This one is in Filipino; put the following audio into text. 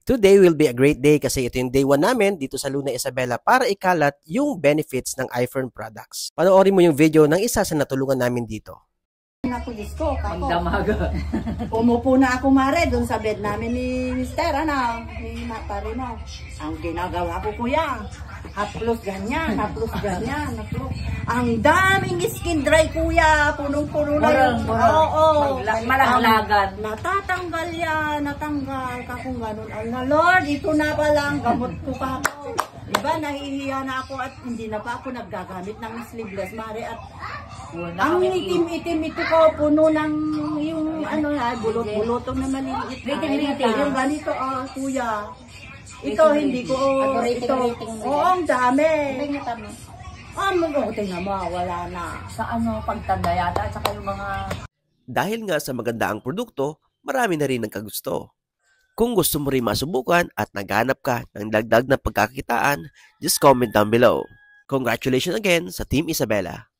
Today will be a great day kasi ito yung day 1 namin dito sa Luna Isabela para ikalat yung benefits ng iFern products. Panoorin mo yung video ng isa sa natulungan namin dito. Ako disko, kako. Magdamaga. Umupo na ako mare doon sa bed namin ni Mister, ni Matarino. Ang ginagawa ko kuya, haplos ganyan, haplos. Ang daming skin dry kuya, punong-puno na yung... Oo, malaglagan. Natatanggal yan, natanggal ka kung ganun. Allah Lord, ito na pa lang, gamot ko pa ako. Diba, nahihiya na ako at hindi na pa ako naggagamit ng sleeveless mare at ang itim-itim ito ko, puno ng yung ano na, bulot-bulotong na maliliit. Yung ganito, kuya. Ito, hindi ko, ito. Oo, ang dami. Tingnan mo, wala na. Sa pagtanda yata, at saka yung mga... Dahil nga sa maganda ang produkto, marami na rin ang kagusto. Kung gusto mo rin masubukan at naghanap ka ng dagdag na pagkakitaan, just comment down below. Congratulations again sa Team Isabela!